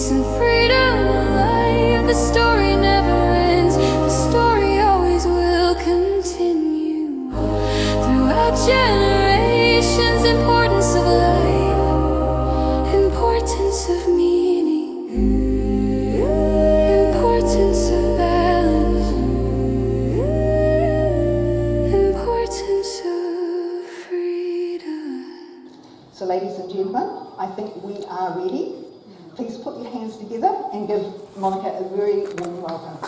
peace and freedom alive. The story never ends, the story always will continue. Throughout generations, importance of life, importance of meaning, importance of balance, importance of freedom. So ladies and gentlemen, I think we are ready. Please put your hands together and give Monica a very warm welcome.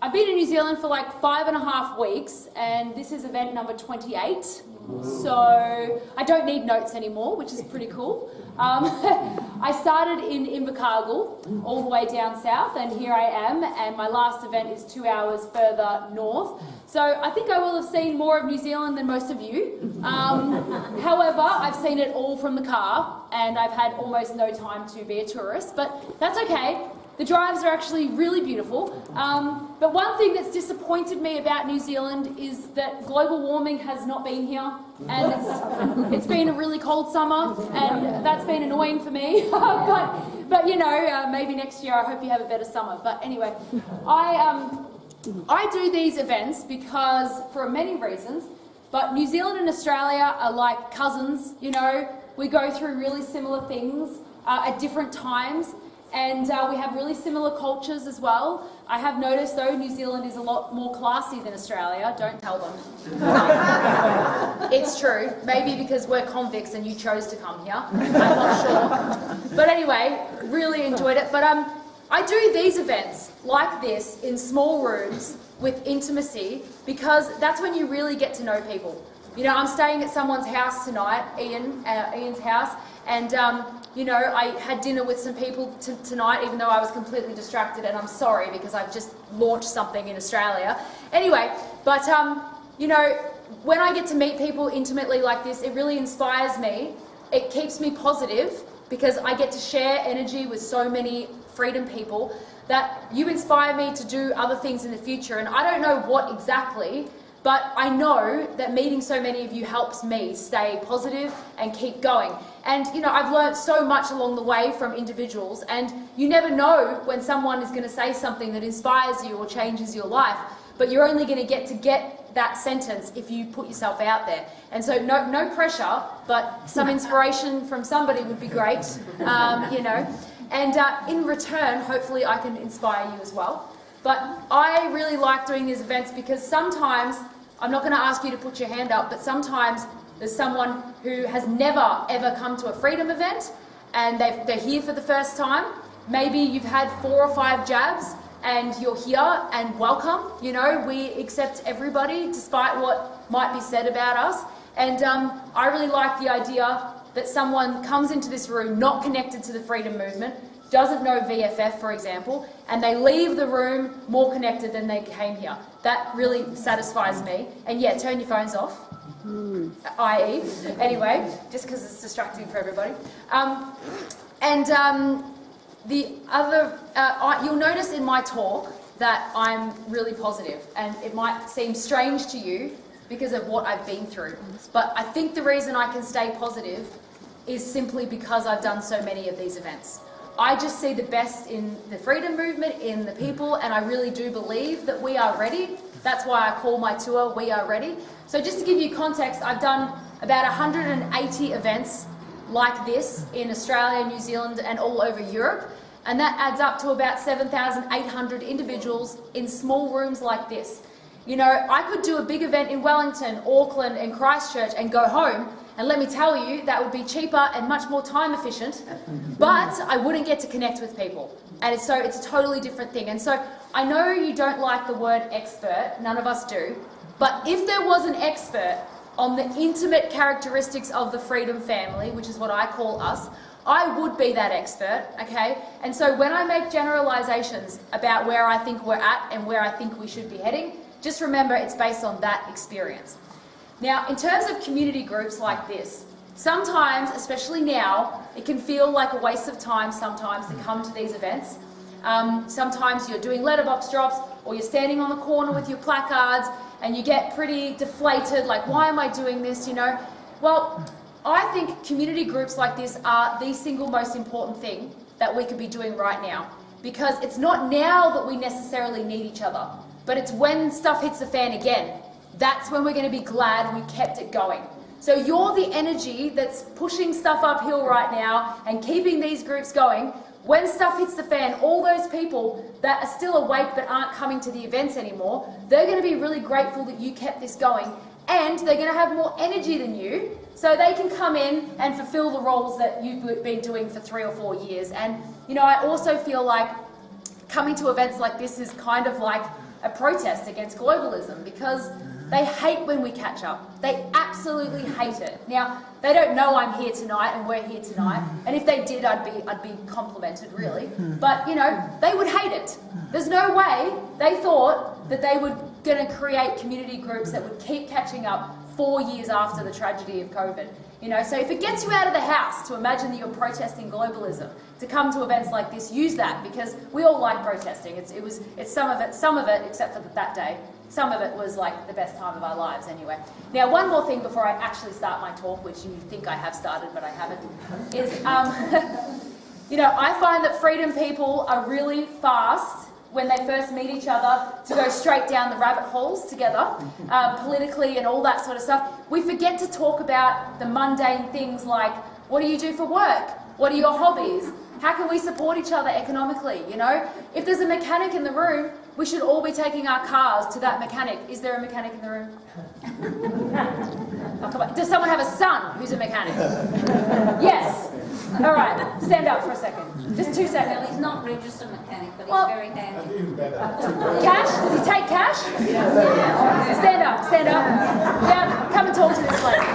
I've been in New Zealand for like 5.5 weeks, and this is event number 28. So I don't need notes anymore, which is pretty cool. I started in Invercargill, all the way down south, and here I am, and my last event is 2 hours further north. So I think I will have seen more of New Zealand than most of you. However, I've seen it all from the car, and I've had almost no time to be a tourist, but that's okay. The drives are actually really beautiful. But one thing that's disappointed me about New Zealand is that global warming has not been here, and it's been a really cold summer, and that's been annoying for me. but you know, maybe next year I hope you have a better summer. But anyway, I do these events because for many reasons, but New Zealand and Australia are like cousins, you know. We go through really similar things at different times. And we have really similar cultures as well. I have noticed, though, New Zealand is a lot more classy than Australia. Don't tell them. It's true. Maybe because we're convicts and you chose to come here. I'm not sure. But anyway, really enjoyed it. But I do these events like this in small rooms with intimacy because that's when you really get to know people. You know, I'm staying at someone's house tonight, Ian's house, and you know, I had dinner with some people tonight, even though I was completely distracted, and I'm sorry because I've just launched something in Australia. Anyway, but you know, when I get to meet people intimately like this, it really inspires me. It keeps me positive because I get to share energy with so many freedom people that you inspire me to do other things in the future. And I don't know what exactly, but I know that meeting so many of you helps me stay positive and keep going. And you know, I've learned so much along the way from individuals, and you never know when someone is going to say something that inspires you or changes your life, but you're only going to get that sentence if you put yourself out there. And so no pressure, but some inspiration from somebody would be great, you know. And in return, hopefully I can inspire you as well. But I really like doing these events because sometimes, I'm not going to ask you to put your hand up, but sometimes there's someone who has never ever come to a freedom event and they're here for the first time. Maybe you've had 4 or 5 jabs and you're here, and welcome. You know, we accept everybody despite what might be said about us. And I really like the idea that someone comes into this room not connected to the freedom movement, doesn't know VFF, for example, and they leave the room more connected than they came here. That really satisfies me. And yeah, turn your phones off, i.e. Anyway, just because it's distracting for everybody. The other, you'll notice in my talk that I'm really positive, and it might seem strange to you because of what I've been through. But I think the reason I can stay positive is simply because I've done so many of these events. I just see the best in the freedom movement, in the people, and I really do believe that we are ready. That's why I call my tour We Are Ready. So just to give you context, I've done about 180 events like this in Australia, New Zealand, and all over Europe. And that adds up to about 7,800 individuals in small rooms like this. You know, I could do a big event in Wellington, Auckland, and Christchurch and go home, and let me tell you, that would be cheaper and much more time efficient, but I wouldn't get to connect with people. And so it's a totally different thing. And so I know you don't like the word expert, none of us do, but if there was an expert on the intimate characteristics of the freedom family, which is what I call us, I would be that expert, okay? And so when I make generalizations about where I think we're at and where I think we should be heading, just remember it's based on that experience. Now, in terms of community groups like this, sometimes, especially now, it can feel like a waste of time sometimes to come to these events. Sometimes you're doing letterbox drops, or you're standing on the corner with your placards and you get pretty deflated, like, why am I doing this, you know? Well, I think community groups like this are the single most important thing that we could be doing right now, because it's not now that we necessarily need each other, but it's when stuff hits the fan again. That's when we're going to be glad we kept it going. So you're the energy that's pushing stuff uphill right now and keeping these groups going. When stuff hits the fan, all those people that are still awake but aren't coming to the events anymore, they're going to be really grateful that you kept this going, and they're going to have more energy than you, so they can come in and fulfill the roles that you've been doing for 3 or 4 years. And, you know, I also feel like coming to events like this is kind of like a protest against globalism, because they hate when we catch up. They absolutely hate it. Now, they don't know I'm here tonight and we're here tonight, and if they did, I'd be complimented, really. But, you know, they would hate it. There's no way they thought that they were going to create community groups that would keep catching up 4 years after the tragedy of COVID. You know, so if it gets you out of the house to imagine that you're protesting globalism, to come to events like this, use that, because we all like protesting. It's some of it, except for that day. Some of it was like the best time of our lives anyway. Now, one more thing before I actually start my talk, which you think I have started, but I haven't, is, you know, I find that freedom people are really fast when they first meet each other to go straight down the rabbit holes together, politically and all that sort of stuff. We forget to talk about the mundane things like, what do you do for work? What are your hobbies? How can we support each other economically, you know? If there's a mechanic in the room, we should all be taking our cars to that mechanic. Is there a mechanic in the room? Oh, come on. Does someone have a son who's a mechanic? Yes. All right, stand up for a second. Just 2 seconds. Well, he's not registered mechanic, but he's Well, very handy. Cash? Does he take cash? Stand up, stand up. Yeah, come and talk to this lady.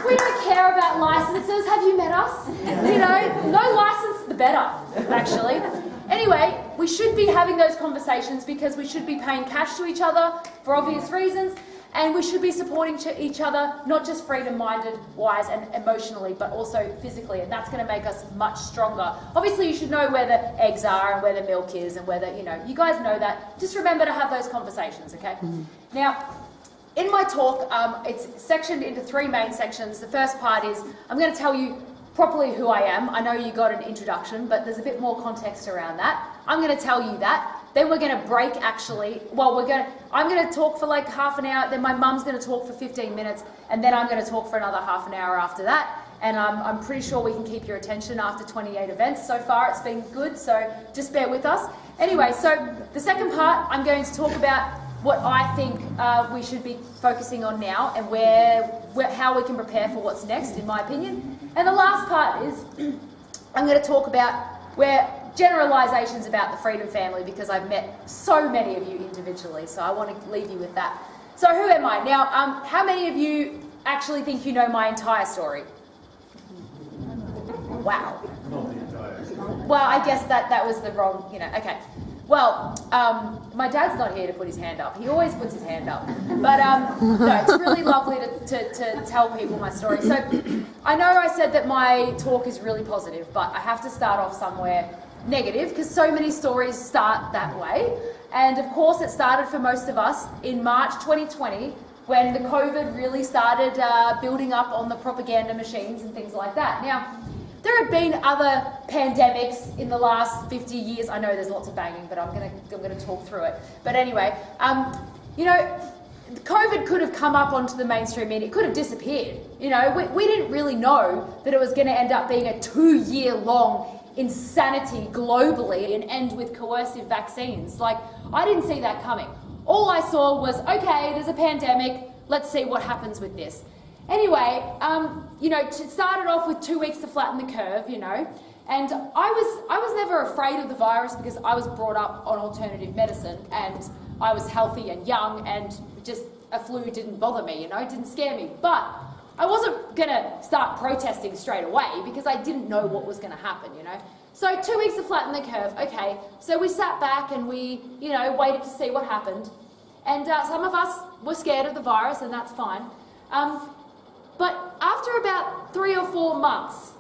We don't care about licenses. Have you met us? You know, no license, the better, actually. Anyway, we should be having those conversations because we should be paying cash to each other for obvious reasons, and we should be supporting each other, not just freedom-minded wise and emotionally, but also physically, and that's going to make us much stronger. Obviously, you should know where the eggs are and where the milk is and whether, you know, you guys know that. Just remember to have those conversations, okay? Now, in my talk, it's sectioned into 3 main sections. The first part is I'm going to tell you properly who I am. I know you got an introduction, but there's a bit more context around that. I'm going to tell you that. Then we're going to break, actually. Well, I'm going to talk for like half an hour, then my mum's going to talk for 15 minutes, and then I'm going to talk for another half an hour after that. And I'm pretty sure we can keep your attention after 28 events. So far, it's been good, so just bear with us. Anyway, so the second part, I'm going to talk about what I think we should be focusing on now and how we can prepare for what's next, in my opinion. And the last part is I'm going to talk about generalisations about the Freedom family, because I've met so many of you individually, so I want to leave you with that. So who am I? Now, how many of you actually think you know my entire story? Wow. Not the entire story. Well, I guess that was the wrong, you know, okay. Well, my dad's not here to put his hand up. He always puts his hand up. But no, it's really lovely to tell people my story. So I know I said that my talk is really positive, but I have to start off somewhere negative, because so many stories start that way. And of course, it started for most of us in March 2020, when the COVID really started building up on the propaganda machines and things like that. Now, there have been other pandemics in the last 50 years. I know there's lots of banging, but I'm gonna talk through it. But anyway, you know, COVID could have come up onto the mainstream media. It could have disappeared. You know, we didn't really know that it was going to end up being a 2-year-long insanity globally and end with coercive vaccines. Like, I didn't see that coming. All I saw was, okay, there's a pandemic. Let's see what happens with this. Anyway, you know, it started off with 2 weeks to flatten the curve, you know, and I was never afraid of the virus because I was brought up on alternative medicine and I was healthy and young, and just a flu didn't bother me, you know, it didn't scare me. But I wasn't going to start protesting straight away because I didn't know what was going to happen, you know. So 2 weeks to flatten the curve, okay, so we sat back and we, you know, waited to see what happened. And some of us were scared of the virus, and that's fine. But after about 3 or 4 months,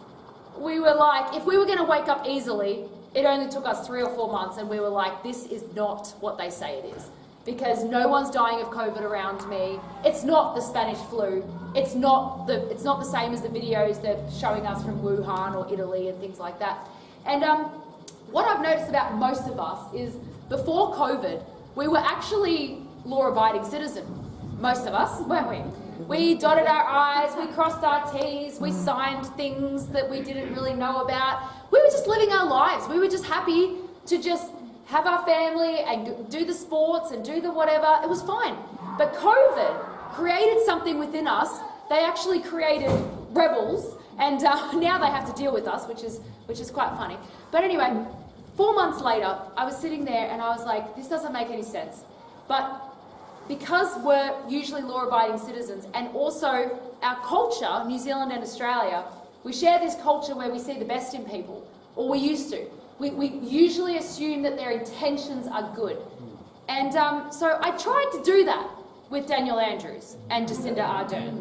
we were like, if we were going to wake up easily, it only took us 3 or 4 months, and we were like, this is not what they say it is. Because no one's dying of COVID around me. It's not the Spanish flu. It's not the same as the videos they're showing us from Wuhan or Italy and things like that. And what I've noticed about most of us is before COVID, we were actually law-abiding citizens. Most of us, weren't we? We dotted our I's, we crossed our T's, we signed things that we didn't really know about. We were just living our lives. We were just happy to just have our family and do the sports and do the whatever. It was fine. But COVID created something within us. They actually created rebels, and now they have to deal with us, which is quite funny. But anyway, 4 months later, I was sitting there and I was like, this doesn't make any sense. But because we're usually law-abiding citizens, and also our culture, New Zealand and Australia, we share this culture where we see the best in people, or we used to. We usually assume that their intentions are good. And so I tried to do that with Daniel Andrews and Jacinda Ardern.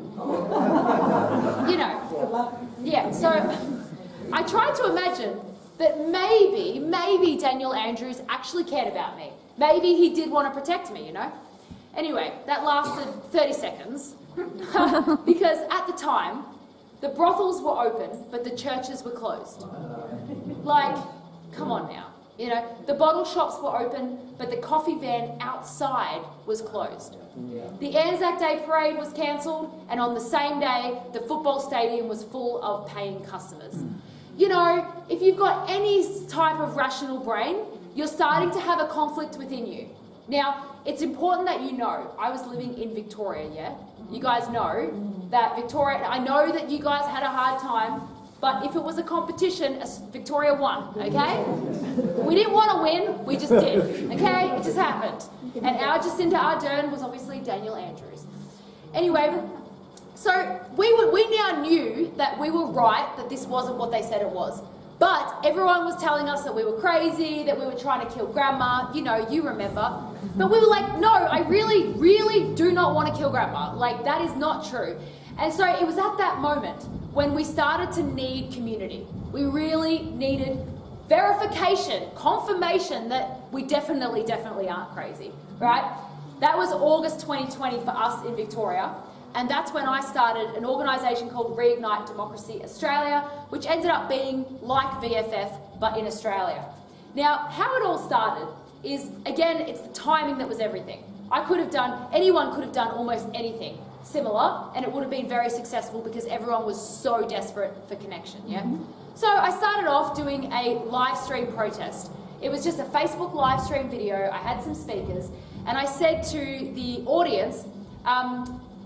You know, yeah, so I tried to imagine that maybe Daniel Andrews actually cared about me. Maybe he did want to protect me, you know? Anyway, that lasted 30 seconds because at the time, the brothels were open, but the churches were closed. Like, come on now. You know, the bottle shops were open, but the coffee van outside was closed. The Anzac Day parade was cancelled, and on the same day, the football stadium was full of paying customers. You know, if you've got any type of rational brain, you're starting to have a conflict within you. Now, it's important that you know, I was living in Victoria, yeah? You guys know that Victoria, I know that you guys had a hard time, but if it was a competition, Victoria won, okay? We didn't want to win, we just did, okay? It just happened. And our Jacinda Ardern was obviously Daniel Andrews. Anyway, so we now knew that we were right, that this wasn't what they said it was. But everyone was telling us that we were crazy, that we were trying to kill grandma, you know, you remember. But we were like, no, I really, really do not want to kill grandma. Like, that is not true. And so it was at that moment when we started to need community. We really needed verification, confirmation that we definitely aren't crazy, right? That was August 2020 for us in Victoria. And that's when I started an organisation called Reignite Democracy Australia, which ended up being like VFF, but in Australia. Now, how it all started is, again, it's the timing that was everything. Anyone could have done almost anything similar, and it would have been very successful because everyone was so desperate for connection, yeah? So I started off doing a live stream protest. It was just a Facebook live stream video. I had some speakers, and I said to the audience,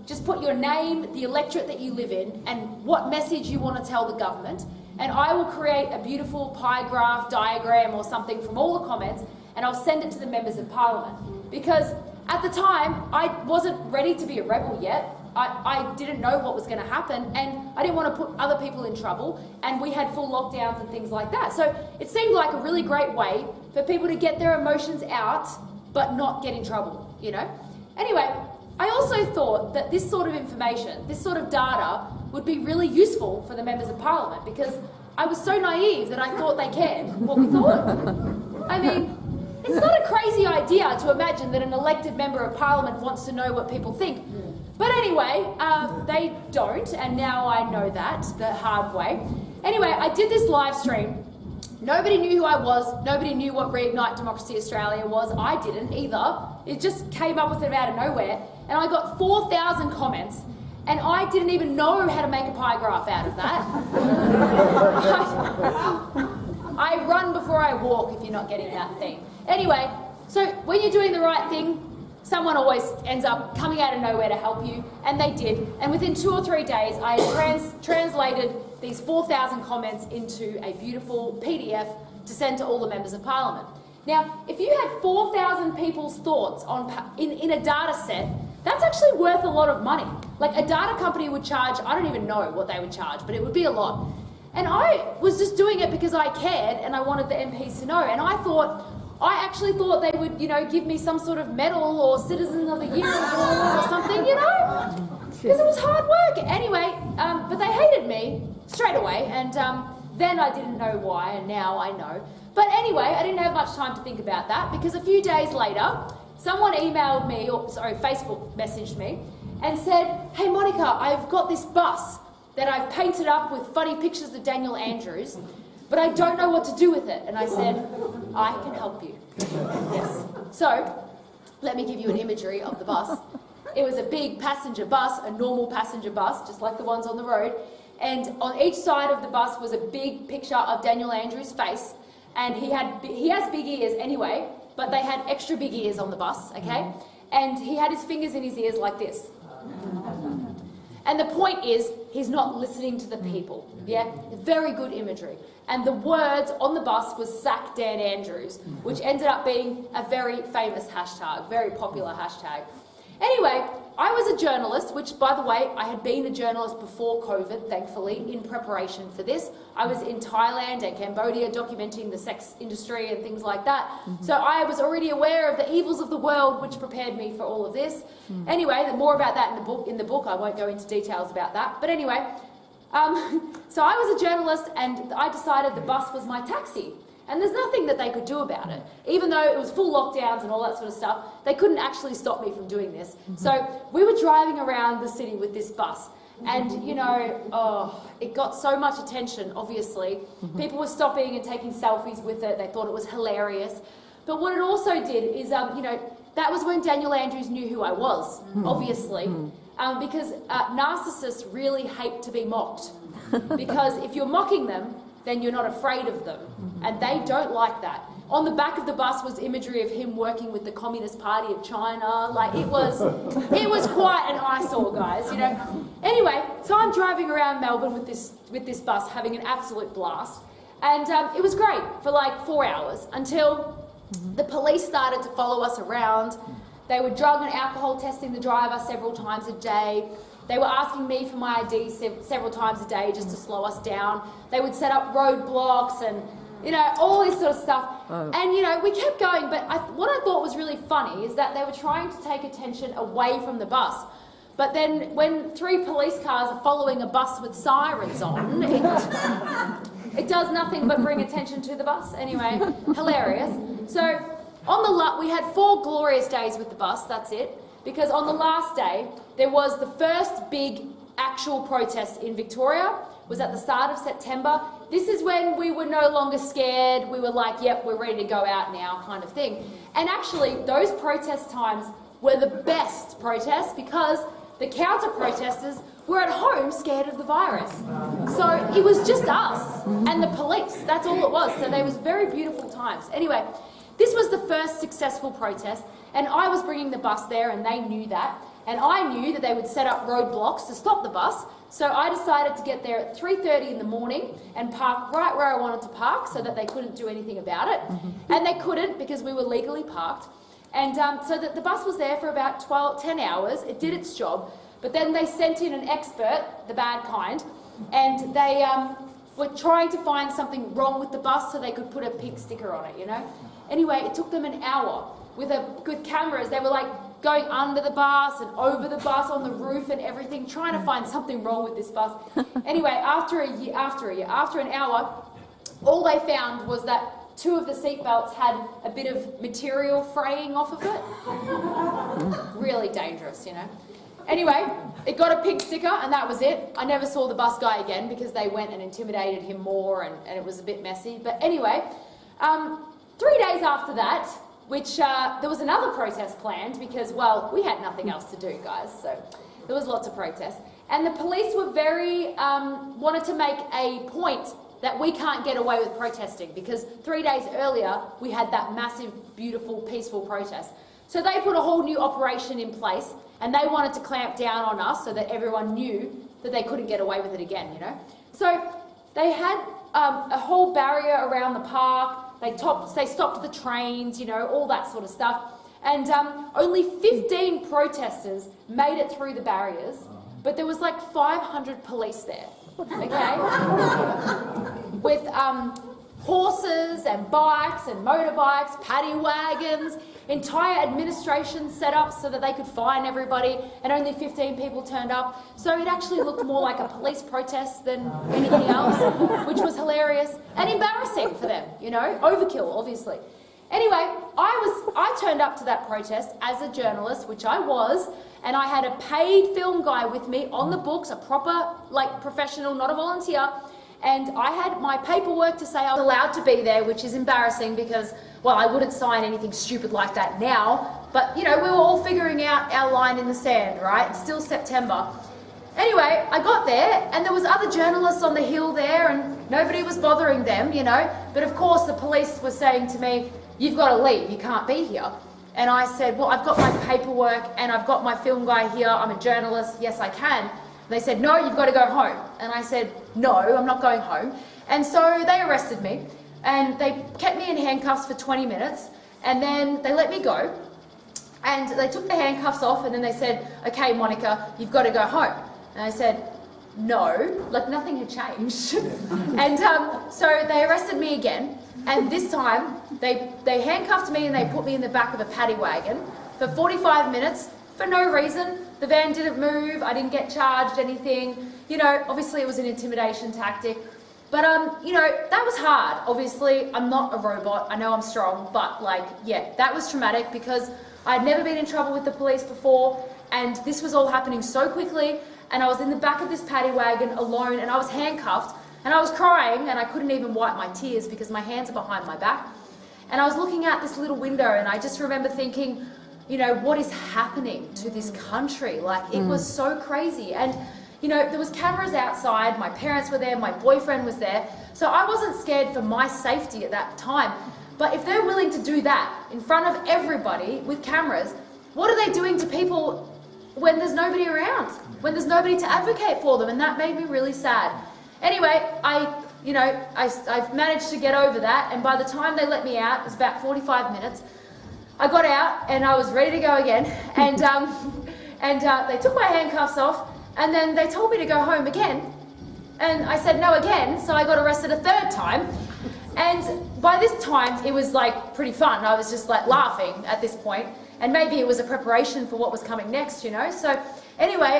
just put your name, the electorate that you live in, and what message you want to tell the government, and I will create a beautiful pie graph, diagram, or something from all the comments, and I'll send it to the members of parliament. Because at the time, I wasn't ready to be a rebel yet. I didn't know what was going to happen, and I didn't want to put other people in trouble, and we had full lockdowns and things like that. So it seemed like a really great way for people to get their emotions out, but not get in trouble, you know? Anyway, I also thought that this sort of information, this sort of data, would be really useful for the members of parliament, because I was so naive that I thought they cared what we thought. I mean, it's not a crazy idea to imagine that an elected member of parliament wants to know what people think. But anyway, they don't, and now I know that the hard way. Anyway, I did this live stream. Nobody knew who I was. Nobody knew what Reignite Democracy Australia was. I didn't either. It just came up with it out of nowhere. And I got 4,000 comments, and I didn't even know how to make a pie graph out of that. I run before I walk, if you're not getting that thing. Anyway, so when you're doing the right thing, someone always ends up coming out of nowhere to help you, and they did. And within 2 or 3 days, I had translated these 4,000 comments into a beautiful PDF to send to all the members of parliament. Now, if you had 4,000 people's thoughts in a data set, that's actually worth a lot of money. Like, a data company would charge, I don't even know what they would charge, but it would be a lot. And I was just doing it because I cared and I wanted the MPs to know. And I actually thought they would, you know, give me some sort of medal or Citizen of the Year award or something, you know? Because it was hard work. Anyway, but they hated me straight away, and Then I didn't know why, and now I know. But anyway, I didn't have much time to think about that because a few days later, someone emailed me, Facebook messaged me and said, "Hey Monica, I've got this bus that I've painted up with funny pictures of Daniel Andrews, but I don't know what to do with it." And I said, "I can help you." Yes. So, let me give you an imagery of the bus. It was a big passenger bus, a normal passenger bus, just like the ones on the road. And on each side of the bus was a big picture of Daniel Andrews' face. And he has big ears anyway, but they had extra big ears on the bus, okay? And he had his fingers in his ears like this. And the point is, he's not listening to the people, yeah? Very good imagery. And the words on the bus was "Sack Dan Andrews," which ended up being a very famous hashtag, very popular hashtag. Anyway, I was a journalist, which, by the way, I had been a journalist before COVID, thankfully, in preparation for this. I was in Thailand and Cambodia documenting the sex industry and things like that. So I was already aware of the evils of the world, which prepared me for all of this. Anyway, more about that in the book. I won't go into details about that. But anyway, so I was a journalist and I decided the bus was my taxi. And there's nothing that they could do about it. Even though it was full lockdowns and all that sort of stuff, they couldn't actually stop me from doing this. So we were driving around the city with this bus. And, you know, it got so much attention, obviously. People were stopping and taking selfies with it. They thought it was hilarious. But what it also did is, you know, that was when Daniel Andrews knew who I was, obviously. Because narcissists really hate to be mocked. Because if you're mocking them, then you're not afraid of them. And they don't like that. On the back of the bus was imagery of him working with the Communist Party of China. Like, it was quite an eyesore, guys, you know. Anyway, so I'm driving around Melbourne with this bus, having an absolute blast. And it was great for like 4 hours until the police started to follow us around. They were drug and alcohol testing the driver several times a day. They were asking me for my ID several times a day just to slow us down. They would set up roadblocks and, you know, all this sort of stuff. And, you know, we kept going, but what I thought was really funny is that they were trying to take attention away from the bus. But then when 3 police cars are following a bus with sirens on, it does nothing but bring attention to the bus. Anyway, hilarious. So we had 4 glorious days with the bus, that's it. Because on the last day, there was the first big actual protest in Victoria. It was at the start of September. This is when we were no longer scared. We were like, yep, we're ready to go out now, kind of thing. And actually, those protest times were the best protests because the counter-protesters were at home scared of the virus. So it was just us and the police. That's all it was. So they was very beautiful times. Anyway, this was the first successful protest. And I was bringing the bus there and they knew that. And I knew that they would set up roadblocks to stop the bus. So I decided to get there at 3:30 in the morning and park right where I wanted to park so that they couldn't do anything about it. And they couldn't because we were legally parked. And so the bus was there for about 10 hours. It did its job. But then they sent in an expert, the bad kind, and they were trying to find something wrong with the bus so they could put a pink sticker on it, you know. Anyway, it took them an hour. With cameras, they were like going under the bus and over the bus on the roof and everything, trying to find something wrong with this bus. Anyway, after an hour, all they found was that 2 of the seat belts had a bit of material fraying off of it. Really dangerous, you know. Anyway, it got a pink sticker and that was it. I never saw the bus guy again because they went and intimidated him more and it was a bit messy. But anyway, 3 days after that, which there was another protest planned because, well, we had nothing else to do, guys, so there was lots of protests. And the police were wanted to make a point that we can't get away with protesting because 3 days earlier we had that massive, beautiful, peaceful protest. So they put a whole new operation in place and they wanted to clamp down on us so that everyone knew that they couldn't get away with it again, you know. So they had a whole barrier around the park. They stopped the trains, you know, all that sort of stuff. And only 15 protesters made it through the barriers, but there was like 500 police there, okay? With horses and bikes and motorbikes, paddy wagons, entire administration set up so that they could fine everybody, and only 15 people turned up. So it actually looked more like a police protest than anything else, which was hilarious and embarrassing for them, you know, overkill, obviously. Anyway, I turned up to that protest as a journalist, which I was, and I had a paid film guy with me on the books, a proper, like, professional, not a volunteer, and I had my paperwork to say I was allowed to be there, which is embarrassing because, well, I wouldn't sign anything stupid like that now, but, you know, we were all figuring out our line in the sand, right? It's still September. Anyway, I got there, and there was other journalists on the hill there, and nobody was bothering them, you know, but of course the police were saying to me, "You've got to leave, you can't be here." And I said, "Well, I've got my paperwork and I've got my film guy here, I'm a journalist, yes I can." And they said, "No, you've got to go home." And I said, "No, I'm not going home." And so they arrested me and they kept me in handcuffs for 20 minutes and then they let me go. And they took the handcuffs off and then they said, "Okay, Monica, you've got to go home." And I said, "No," like nothing had changed. And so they arrested me again. And this time, they handcuffed me and they put me in the back of a paddy wagon for 45 minutes for no reason. The van didn't move, I didn't get charged anything. You know, obviously it was an intimidation tactic. But, you know, that was hard. Obviously, I'm not a robot, I know I'm strong, but like, yeah, that was traumatic because I'd never been in trouble with the police before and this was all happening so quickly and I was in the back of this paddy wagon alone and I was handcuffed. And I was crying and I couldn't even wipe my tears because my hands are behind my back. And I was looking out this little window and I just remember thinking, you know, what is happening to this country? Like, it was so crazy. And, you know, there was cameras outside, my parents were there, my boyfriend was there. So I wasn't scared for my safety at that time. But if they're willing to do that in front of everybody with cameras, what are they doing to people when there's nobody around? When there's nobody to advocate for them? And that made me really sad. Anyway, I've managed to get over that, and by the time they let me out, it was about 45 minutes, I got out and I was ready to go again, and they took my handcuffs off, and then they told me to go home again, and I said no again, so I got arrested a third time, and by this time it was like pretty fun. I was just like laughing at this point, and maybe it was a preparation for what was coming next, you know. So anyway,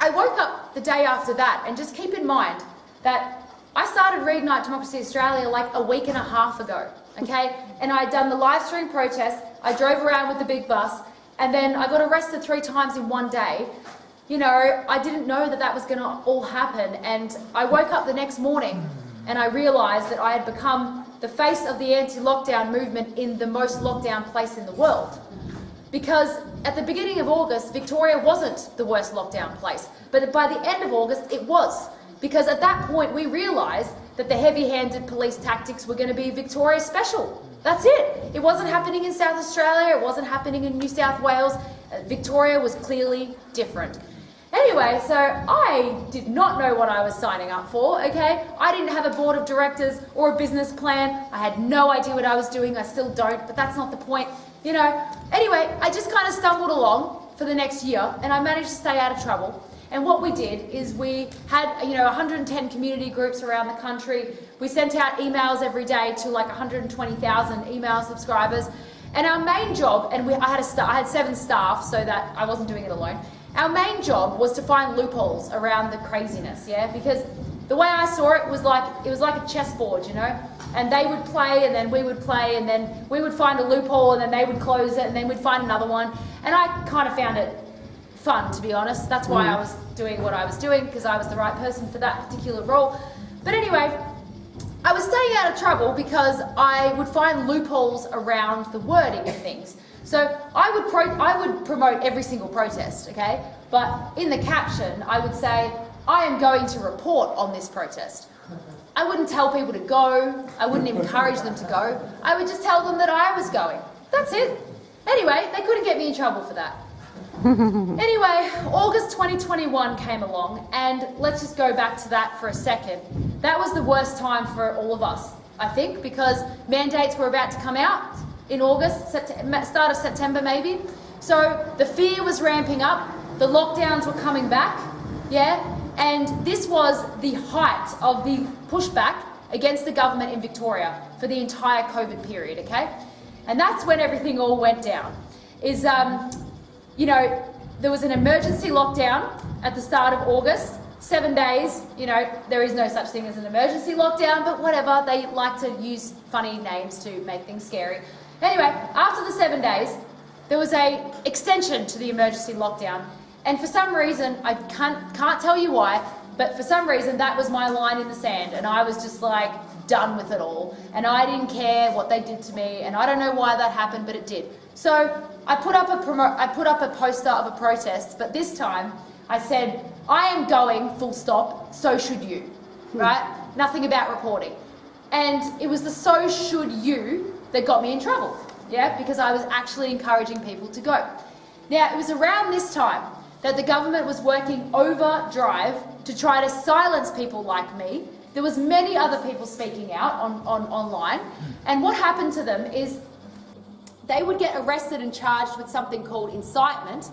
I woke up the day after that, and just keep in mind that I started Reignite Democracy Australia like a week and a half ago, okay? And I'd done the live stream protest, I drove around with the big bus, and then I got arrested 3 times in one day. You know, I didn't know that that was gonna all happen, and I woke up the next morning and I realised that I had become the face of the anti-lockdown movement in the most lockdown place in the world. Because at the beginning of August, Victoria wasn't the worst lockdown place. But by the end of August, it was. Because at that point, we realised that the heavy-handed police tactics were going to be Victoria special. That's it. It wasn't happening in South Australia. It wasn't happening in New South Wales. Victoria was clearly different. Anyway, so I did not know what I was signing up for, okay? I didn't have a board of directors or a business plan. I had no idea what I was doing. I still don't, but that's not the point. You know, anyway, I just kind of stumbled along for the next year and I managed to stay out of trouble. And what we did is we had, you know, 110 community groups around the country. We sent out emails every day to like 120,000 email subscribers. And our main job, and I had 7 staff so that I wasn't doing it alone. Our main job was to find loopholes around the craziness, yeah? Because the way I saw it was like a chessboard, you know? And they would play and then we would play and then we would find a loophole and then they would close it and then we'd find another one. And I kind of found it fun, to be honest. That's why I was doing what I was doing, because I was the right person for that particular role. But anyway, I was staying out of trouble because I would find loopholes around the wording of things. So I would promote every single protest, okay? But in the caption, I would say, "I am going to report on this protest." I wouldn't tell people to go. I wouldn't encourage them to go. I would just tell them that I was going. That's it. Anyway, they couldn't get me in trouble for that. Anyway, August 2021 came along, and let's just go back to that for a second. That was the worst time for all of us, I think, because mandates were about to come out in August, start of September maybe. So the fear was ramping up, the lockdowns were coming back, yeah? And this was the height of the pushback against the government in Victoria for the entire COVID period, okay? And that's when everything all went down. You know, there was an emergency lockdown at the start of August, 7 days. You know, there is no such thing as an emergency lockdown, but whatever, they like to use funny names to make things scary. Anyway, after the 7 days, there was a extension to the emergency lockdown, and for some reason, I can't tell you why, but for some reason that was my line in the sand, and I was just like done with it all, and I didn't care what they did to me, and I don't know why that happened, but it did. So I put up a poster of a protest, but this time I said, I am going, full stop, so should you, right? Nothing about reporting. And it was the so should you that got me in trouble, yeah, because I was actually encouraging people to go. Now, it was around this time that the government was working overdrive to try to silence people like me. There was many other people speaking out online, and what happened to them is they would get arrested and charged with something called incitement,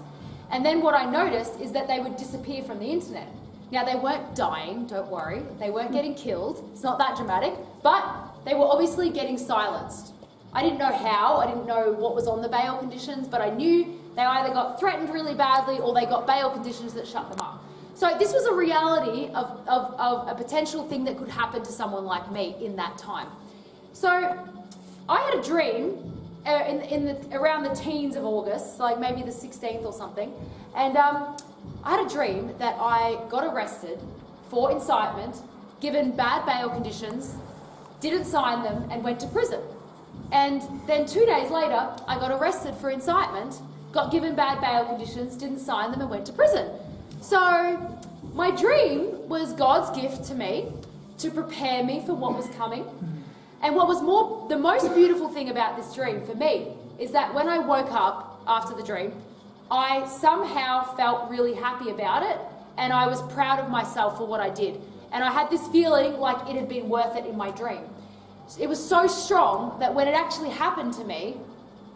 and then what I noticed is that they would disappear from the internet. Now, they weren't dying, don't worry, they weren't getting killed, it's not that dramatic, but they were obviously getting silenced. I didn't know how, I didn't know what was on the bail conditions, but I knew they either got threatened really badly or they got bail conditions that shut them up. So this was a reality of a potential thing that could happen to someone like me in that time. So I had a dream around the teens of August, like maybe the 16th or something, and I had a dream that I got arrested for incitement, given bad bail conditions, didn't sign them, and went to prison. And then 2 days later, I got arrested for incitement, got given bad bail conditions, didn't sign them, and went to prison. So my dream was God's gift to me to prepare me for what was coming. And what was the most beautiful thing about this dream for me is that when I woke up after the dream, I somehow felt really happy about it, and I was proud of myself for what I did. And I had this feeling like it had been worth it in my dream. It was so strong that when it actually happened to me,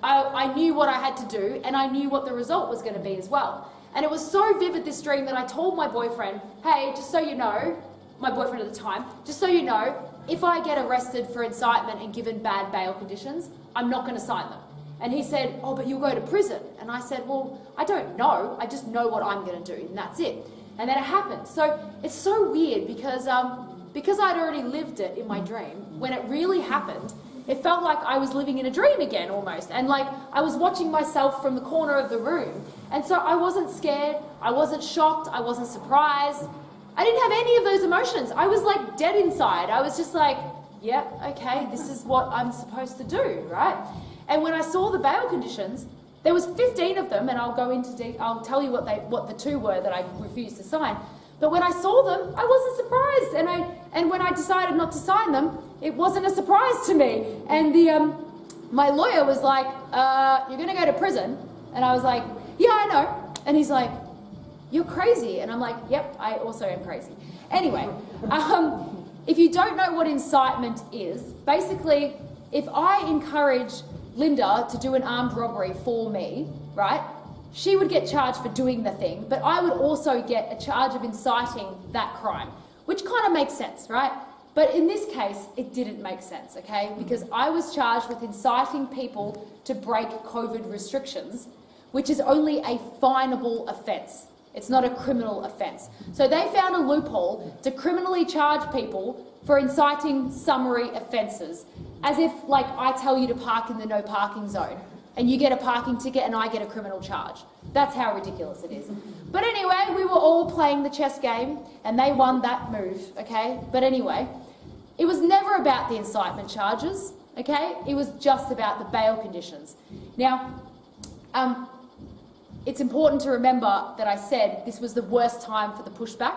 I knew what I had to do, and I knew what the result was going to be as well. And it was so vivid, this dream, that I told my boyfriend, hey, just so you know, my boyfriend at the time, just so you know, if I get arrested for incitement and given bad bail conditions, I'm not going to sign them. And he said, oh, but you'll go to prison. And I said, well, I don't know. I just know what I'm going to do, and that's it. And then it happened. So it's so weird because I'd already lived it in my dream, when it really happened, it felt like I was living in a dream again almost. And like I was watching myself from the corner of the room. And so I wasn't scared, I wasn't shocked, I wasn't surprised. I didn't have any of those emotions. I was like dead inside. I was just like, yeah, okay, this is what I'm supposed to do, right? And when I saw the bail conditions, there was 15 of them, and I'll go into I'll tell you what the two were that I refused to sign. But when I saw them, I wasn't surprised, and when I decided not to sign them, it wasn't a surprise to me. And my lawyer was like, "You're going to go to prison," and I was like, "Yeah, I know." And he's like, "You're crazy," and I'm like, "Yep, I also am crazy." Anyway, if you don't know what incitement is, basically, if I encourage Linda to do an armed robbery for me, right? She would get charged for doing the thing, but I would also get a charge of inciting that crime, which kind of makes sense, right? But in this case, it didn't make sense, okay? Because I was charged with inciting people to break COVID restrictions, which is only a finable offence. It's not a criminal offence. So they found a loophole to criminally charge people for inciting summary offences, as if, like, I tell you to park in the no parking zone, and you get a parking ticket and I get a criminal charge. That's how ridiculous it is. But anyway, we were all playing the chess game and they won that move, okay? But anyway, it was never about the incitement charges, okay? It was just about the bail conditions. Now, it's important to remember that I said this was the worst time for the pushback.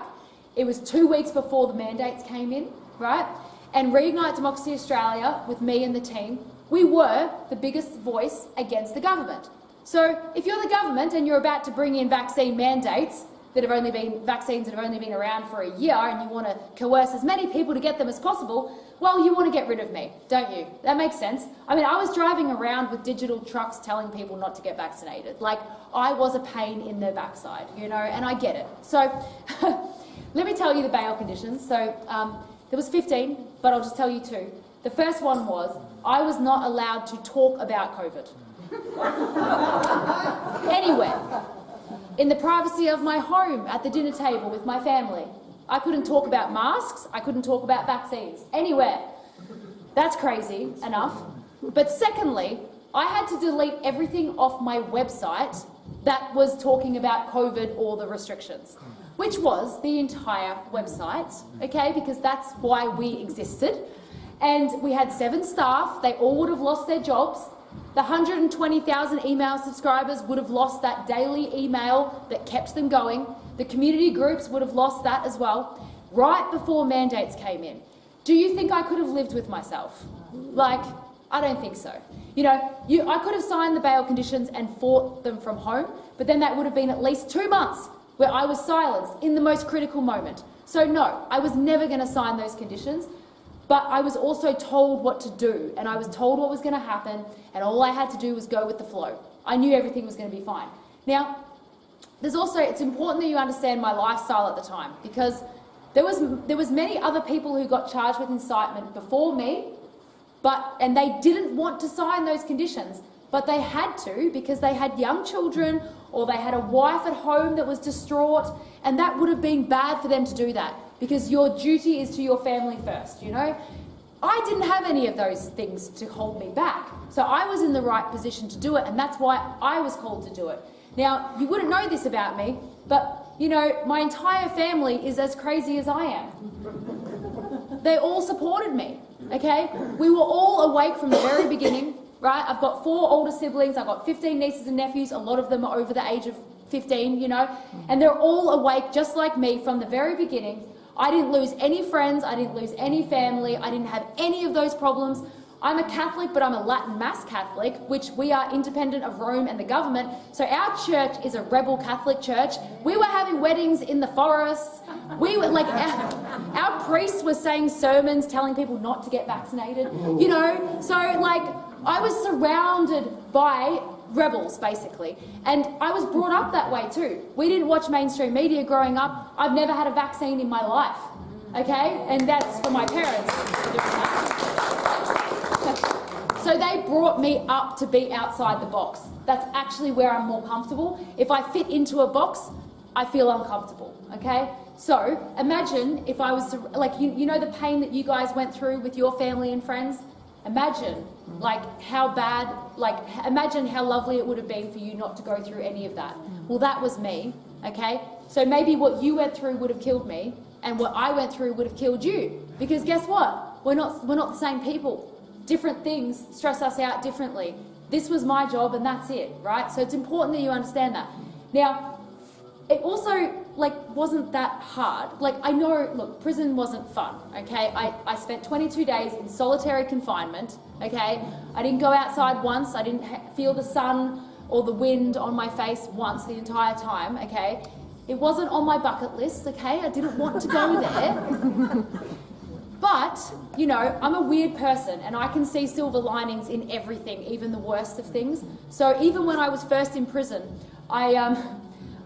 It was 2 weeks before the mandates came in, right? And Reignite Democracy Australia, with me and the team, we were the biggest voice against the government. So if you're the government and you're about to bring in vaccine mandates vaccines that have only been around for a year, and you want to coerce as many people to get them as possible, well, you want to get rid of me, don't you? That makes sense. I mean, I was driving around with digital trucks telling people not to get vaccinated. Like, I was a pain in their backside, you know, and I get it. So let me tell you the bail conditions. So There was 15, but I'll just tell you 2. The first one was, I was not allowed to talk about COVID. Anywhere. In the privacy of my home, at the dinner table with my family. I couldn't talk about masks, I couldn't talk about vaccines. Anywhere. That's crazy enough. But secondly, I had to delete everything off my website that was talking about COVID or the restrictions, which was the entire website, okay, because that's why we existed. And we had 7 staff, they all would have lost their jobs. The 120,000 email subscribers would have lost that daily email that kept them going. The community groups would have lost that as well, right before mandates came in. Do you think I could have lived with myself? Like, I don't think so. You know, I could have signed the bail conditions and fought them from home, but then that would have been at least 2 months where I was silenced in the most critical moment. So no, I was never going to sign those conditions, but I was also told what to do, and I was told what was going to happen, and all I had to do was go with the flow. I knew everything was going to be fine. Now, it's important that you understand my lifestyle at the time, because there was many other people who got charged with incitement before me, and they didn't want to sign those conditions, but they had to because they had young children or they had a wife at home that was distraught, and that would have been bad for them to do that because your duty is to your family first, you know? I didn't have any of those things to hold me back, so I was in the right position to do it, and that's why I was called to do it. Now, you wouldn't know this about me, but, you know, my entire family is as crazy as I am. They all supported me, okay? We were all awake from the very beginning, right? I've got 4 older siblings, I've got 15 nieces and nephews, a lot of them are over the age of 15, you know, and they're all awake just like me from the very beginning. I didn't lose any friends, I didn't lose any family, I didn't have any of those problems. I'm a Catholic, but I'm a Latin Mass Catholic, which we are independent of Rome and the government. So our church is a rebel Catholic church. We were having weddings in the forests. We were like, our priests were saying sermons, telling people not to get vaccinated, you know? So like, I was surrounded by rebels, basically. And I was brought up that way too. We didn't watch mainstream media growing up. I've never had a vaccine in my life, okay? And that's for my parents. So they brought me up to be outside the box. That's actually where I'm more comfortable. If I fit into a box, I feel uncomfortable, okay? So imagine if I was to, like, you know the pain that you guys went through with your family and friends? Imagine, like, how bad, like, imagine how lovely it would have been for you not to go through any of that. Well, that was me, okay? So maybe what you went through would have killed me, and what I went through would have killed you. Because guess what? We're not the same people. Different things stress us out differently. This was my job and that's it, right? So it's important that you understand that. Now, it also, like, wasn't that hard. Like, I know, look, prison wasn't fun, okay? I spent 22 days in solitary confinement, okay? I didn't go outside once. I didn't feel the sun or the wind on my face once the entire time, okay? It wasn't on my bucket list, okay? I didn't want to go there. But, you know, I'm a weird person and I can see silver linings in everything, even the worst of things. So even when I was first in prison, I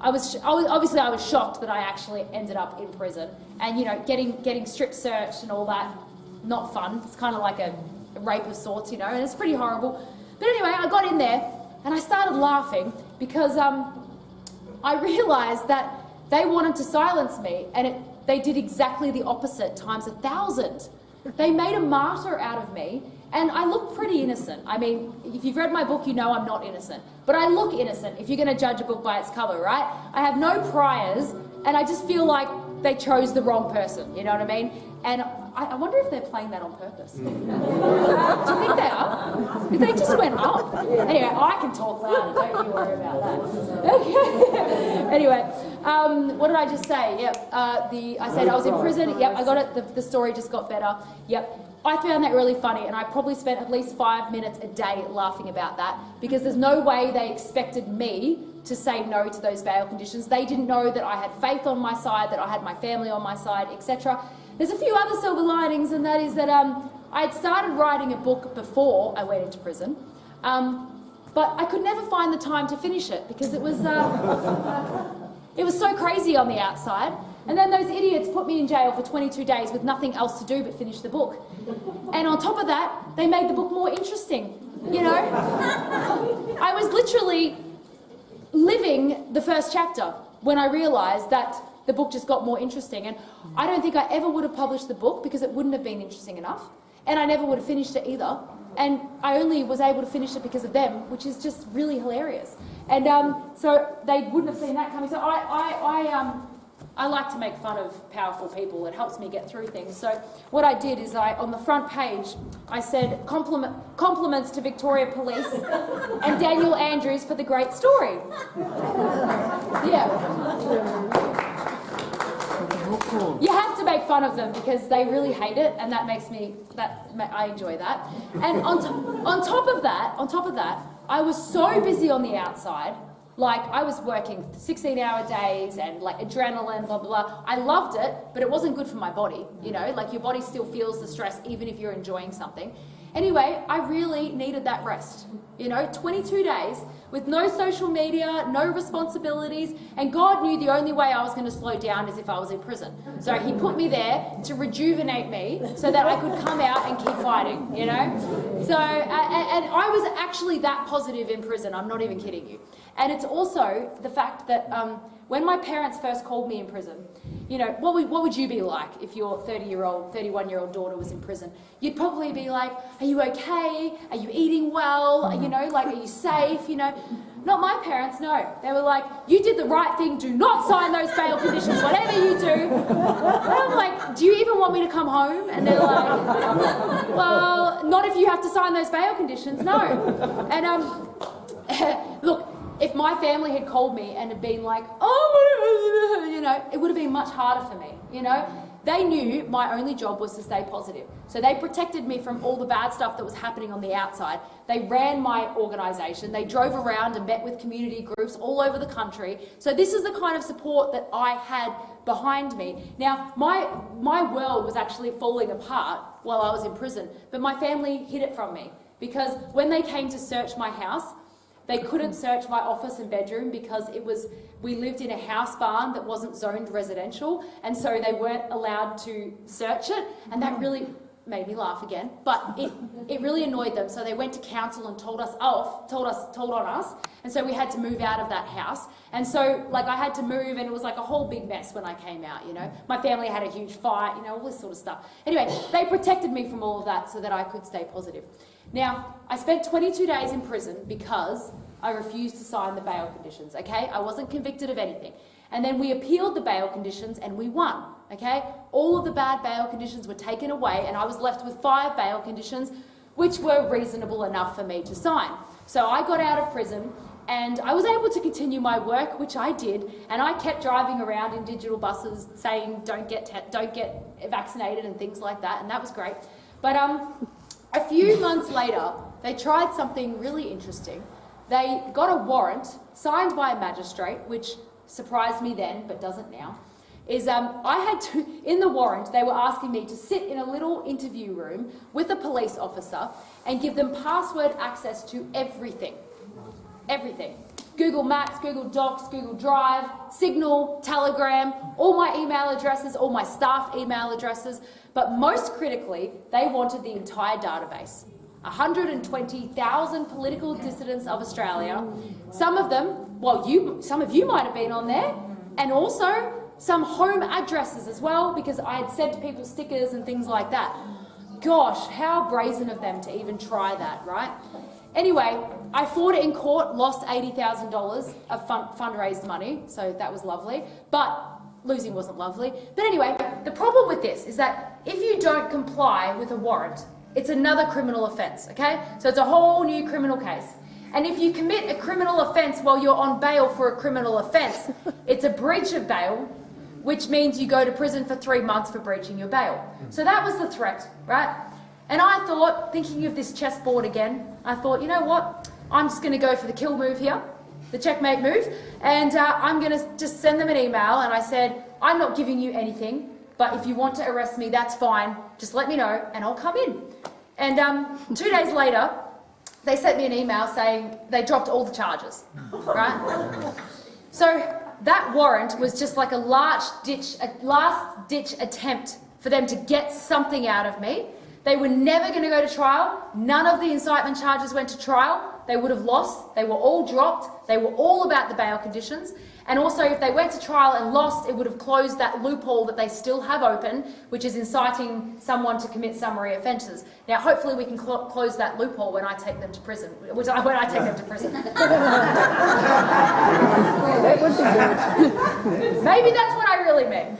was shocked that I actually ended up in prison. And, you know, getting strip searched and all that, not fun. It's kind of like a rape of sorts, you know, and it's pretty horrible. But anyway, I got in there and I started laughing because I realised that they wanted to silence me, and they did exactly the opposite times 1,000. They made a martyr out of me, and I look pretty innocent. I mean, if you've read my book, you know I'm not innocent. But I look innocent if you're going to judge a book by its cover, right? I have no priors, and I just feel like they chose the wrong person, you know what I mean? And I wonder if they're playing that on purpose. Do you think they are? They just went up. Anyway, I can talk louder, don't you worry about that. Okay. Anyway, what did I just say? Yep, I said I was in prison. Yep, I got it. The story just got better. Yep. I found that really funny, and I probably spent at least 5 minutes a day laughing about that, because there's no way they expected me to say no to those bail conditions. They didn't know that I had faith on my side, that I had my family on my side, etc. There's a few other silver linings, and that is that I had started writing a book before I went into prison, but I could never find the time to finish it because it was so crazy on the outside. And then those idiots put me in jail for 22 days with nothing else to do but finish the book. And on top of that, they made the book more interesting, you know? I was literally living the first chapter when I realised that the book just got more interesting. And I don't think I ever would have published the book because it wouldn't have been interesting enough. And I never would have finished it either. And I only was able to finish it because of them, which is just really hilarious. And so they wouldn't have seen that coming. So I like to make fun of powerful people. It helps me get through things. So what I did is on the front page, I said compliments to Victoria Police and Daniel Andrews for the great story. Yeah. You have to make fun of them because they really hate it, and that makes me, I enjoy that. And on top of that, I was so busy on the outside. Like, I was working 16-hour days and like adrenaline, blah, blah, blah. I loved it, but it wasn't good for my body, you know? Like, your body still feels the stress even if you're enjoying something. Anyway, I really needed that rest, you know? 22 days with no social media, no responsibilities, and God knew the only way I was going to slow down is if I was in prison. So he put me there to rejuvenate me so that I could come out and keep fighting, you know? So, and I was actually that positive in prison, I'm not even kidding you. And it's also the fact that when my parents first called me in prison, you know, what would you be like if your 31-year-old daughter was in prison? You'd probably be like, are you okay? Are you eating well? You know, like, are you safe? You know, not my parents, no. They were like, you did the right thing. Do not sign those bail conditions, whatever you do. And I'm like, do you even want me to come home? And they're like, well, not if you have to sign those bail conditions, no. And look, if my family had called me and had been like, oh, you know, it would have been much harder for me, you know. They knew my only job was to stay positive. So they protected me from all the bad stuff that was happening on the outside. They ran my organisation. They drove around and met with community groups all over the country. So this is the kind of support that I had behind me. Now, my world was actually falling apart while I was in prison, but my family hid it from me because when they came to search my house, they couldn't search my office and bedroom because we lived in a house barn that wasn't zoned residential, and so they weren't allowed to search it, and that really made me laugh again, but it really annoyed them. So they went to council and told on us, and so we had to move out of that house. And so, like, I had to move, and it was like a whole big mess when I came out, you know. My family had a huge fight, you know, all this sort of stuff. Anyway, they protected me from all of that so that I could stay positive. Now, I spent 22 days in prison because I refused to sign the bail conditions, okay? I wasn't convicted of anything. And then we appealed the bail conditions and we won, okay? All of the bad bail conditions were taken away and I was left with 5 bail conditions, which were reasonable enough for me to sign. So I got out of prison and I was able to continue my work, which I did, and I kept driving around in digital buses saying don't get vaccinated and things like that, and that was great. But a few months later, they tried something really interesting. They got a warrant signed by a magistrate, which surprised me then, but doesn't now, is I had to, in the warrant, they were asking me to sit in a little interview room with a police officer and give them password access to everything. Everything. Google Maps, Google Docs, Google Drive, Signal, Telegram, all my email addresses, all my staff email addresses, but most critically, they wanted the entire database. 120,000 political dissidents of Australia. Some of them, well, some of you might have been on there, and also some home addresses as well, because I had sent people stickers and things like that. Gosh, how brazen of them to even try that, right? Anyway, I fought it in court, lost $80,000 of fundraised money, so that was lovely, but losing wasn't lovely. But anyway, the problem with this is that if you don't comply with a warrant, it's another criminal offence, okay? So it's a whole new criminal case. And if you commit a criminal offence while you're on bail for a criminal offence, it's a breach of bail, which means you go to prison for 3 months for breaching your bail. So that was the threat, right? And I thought, thinking of this chessboard again, I thought, you know what? I'm just going to go for the kill move here, the checkmate move, and I'm going to just send them an email, and I said, I'm not giving you anything, but if you want to arrest me, that's fine. Just let me know, and I'll come in. And 2 days later, they sent me an email saying they dropped all the charges, right? So that warrant was just like a last-ditch attempt for them to get something out of me. They were never going to go to trial. None of the incitement charges went to trial. They would have lost. They were all dropped. They were all about the bail conditions. And also, if they went to trial and lost, it would have closed that loophole that they still have open, which is inciting someone to commit summary offences. Now, hopefully we can close that loophole when I take them to prison. When I take them to prison. Maybe that's what I really mean.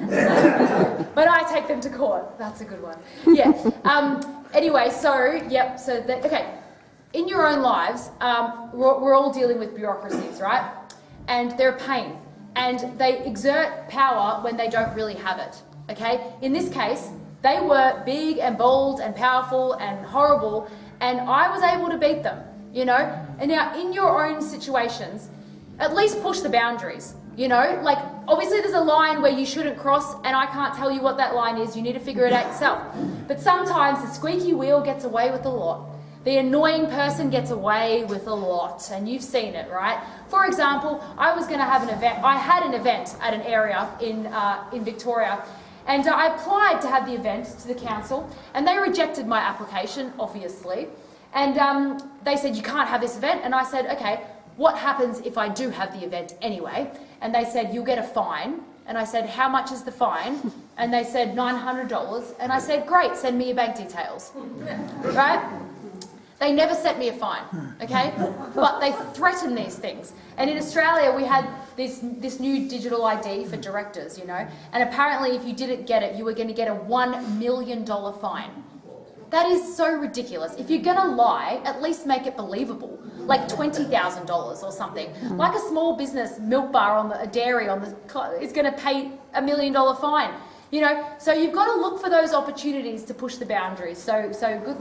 But I take them to court. That's a good one. Yeah. Anyway, so, yep. So, okay. In your own lives, we're all dealing with bureaucracies, right? And they're a pain. And they exert power when they don't really have it, okay? In this case, they were big and bold and powerful and horrible, and I was able to beat them, you know? And now, in your own situations, at least push the boundaries, you know? Like, obviously there's a line where you shouldn't cross, and I can't tell you what that line is. You need to figure it out yourself. But sometimes the squeaky wheel gets away with a lot. The annoying person gets away with a lot, and you've seen it, right? For example, I was going to have an event. I had an event at an area in Victoria, and I applied to have the event to the council, and they rejected my application, obviously. And they said, you can't have this event. And I said, okay, what happens if I do have the event anyway? And they said, you'll get a fine. And I said, how much is the fine? And they said, $900. And I said, great, send me your bank details, right? They never sent me a fine, okay? But they threaten these things. And in Australia, we had this new digital ID for directors, you know? And apparently, if you didn't get it, you were going to get a $1 million fine. That is so ridiculous. If you're going to lie, at least make it believable. Like $20,000 or something. Like a small business, milk bar a dairy is going to pay $1 million fine. You know, so you've got to look for those opportunities to push the boundaries. So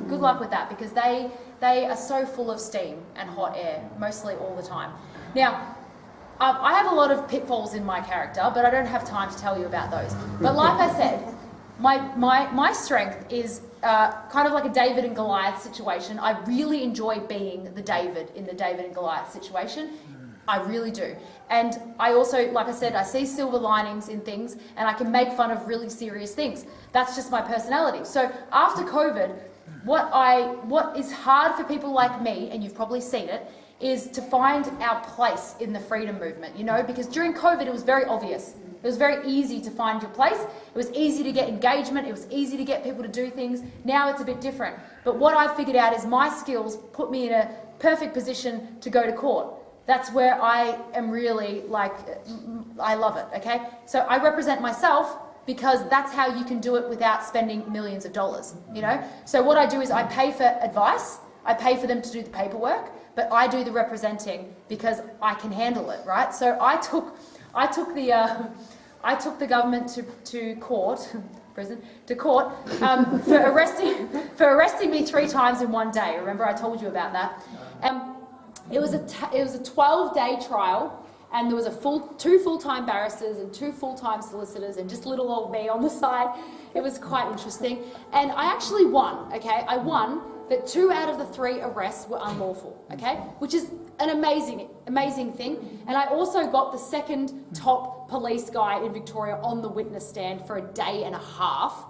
good luck with that, because they are so full of steam and hot air, mostly all the time. Now, I have a lot of pitfalls in my character, but I don't have time to tell you about those. But like I said, my strength is kind of like a David and Goliath situation. I really enjoy being the David in the David and Goliath situation. I really do. And I also, like I said, I see silver linings in things, and I can make fun of really serious things. That's just my personality. So after COVID, what is hard for people like me, and you've probably seen it, is to find our place in the freedom movement, you know, because during COVID it was very obvious. It was very easy to find your place. It was easy to get engagement. It was easy to get people to do things. Now it's a bit different. But what I figured out is my skills put me in a perfect position to go to court. That's where I am really, like, I love it, okay? So I represent myself because that's how you can do it without spending millions of dollars, you know? So what I do is I pay for advice, I pay for them to do the paperwork, but I do the representing because I can handle it, right? So I took the government to court, prison, to court, for arresting me 3 times in one day. Remember I told you about that? It was a 12-day trial, and there was 2 full-time barristers and 2 full-time solicitors and just little old me on the side. It was quite interesting. And I actually won, okay? I won that 2 out of the 3 arrests were unlawful, okay? Which is an amazing thing. And I also got the second top police guy in Victoria on the witness stand for a day and a half.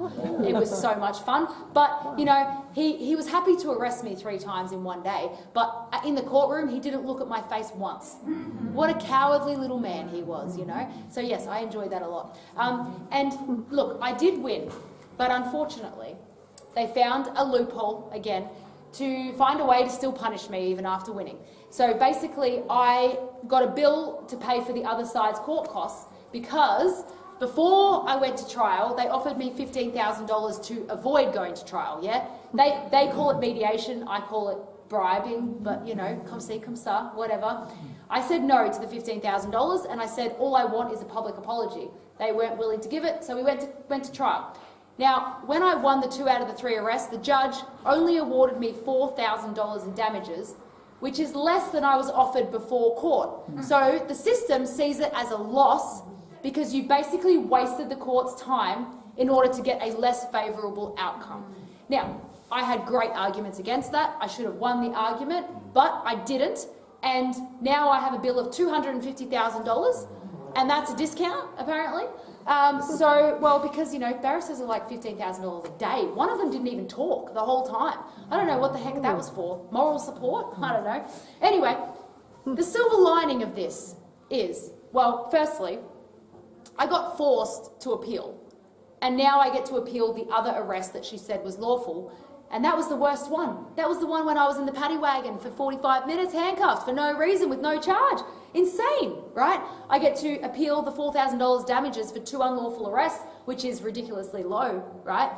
It was so much fun. But, you know, he was happy to arrest me 3 times in one day, but in the courtroom, he didn't look at my face once. What a cowardly little man he was, you know? So yes, I enjoyed that a lot. And look, I did win, but unfortunately, they found a loophole, again, to find a way to still punish me even after winning. So basically, I got a bill to pay for the other side's court costs because before I went to trial, they offered me $15,000 to avoid going to trial, yeah? They call it mediation, I call it bribing, but you know, comme ci, comme ça, whatever. I said no to the $15,000, and I said all I want is a public apology. They weren't willing to give it, so we went to trial. Now, when I won the 2 out of the 3 arrests, the judge only awarded me $4,000 in damages, which is less than I was offered before court. So the system sees it as a loss because you basically wasted the court's time in order to get a less favourable outcome. Now, I had great arguments against that. I should have won the argument, but I didn't. And now I have a bill of $250,000 and that's a discount apparently. Well, because, you know, barristers are like $15,000 a day. One of them didn't even talk the whole time. I don't know what the heck that was for. Moral support? I don't know. Anyway, the silver lining of this is, well, firstly, I got forced to appeal. And now I get to appeal the other arrest that she said was lawful. And that was the worst one. That was the one when I was in the paddy wagon for 45 minutes, handcuffed for no reason, with no charge. Insane, right? I get to appeal the $4,000 damages for 2 unlawful arrests, which is ridiculously low, right?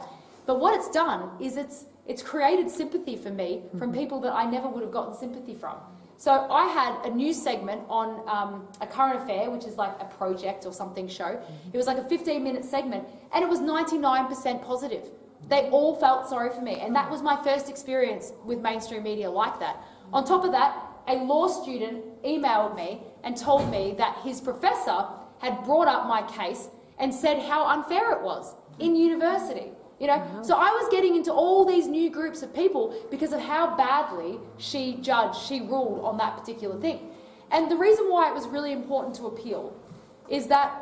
But what it's done is it's created sympathy for me from people that I never would have gotten sympathy from. So I had a news segment on a current affair, which is like a project or something show. It was like a 15-minute segment, and it was 99% positive. They all felt sorry for me, and that was my first experience with mainstream media like that. On top of that, a law student emailed me and told me that his professor had brought up my case and said how unfair it was in university. You know, so I was getting into all these new groups of people because of how badly she ruled on that particular thing. And the reason why it was really important to appeal is that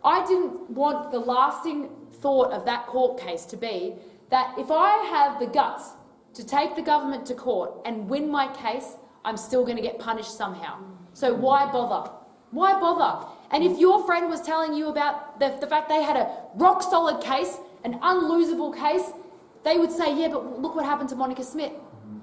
I didn't want the lasting thought of that court case to be that if I have the guts to take the government to court and win my case, I'm still going to get punished somehow. So why bother? Why bother? And if your friend was telling you about the fact they had a rock-solid case, an unlosable case, they would say, yeah, but look what happened to Monica Smit.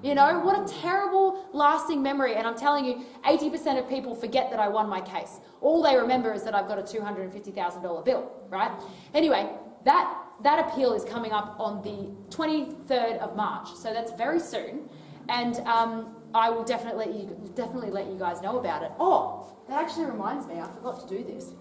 You know, what a terrible lasting memory. And I'm telling you, 80% of people forget that I won my case. All they remember is that I've got a $250,000 bill, right? Anyway, that appeal is coming up on the 23rd of March. So that's very soon. And I will definitely let you guys know about it. Oh, that actually reminds me, I forgot to do this.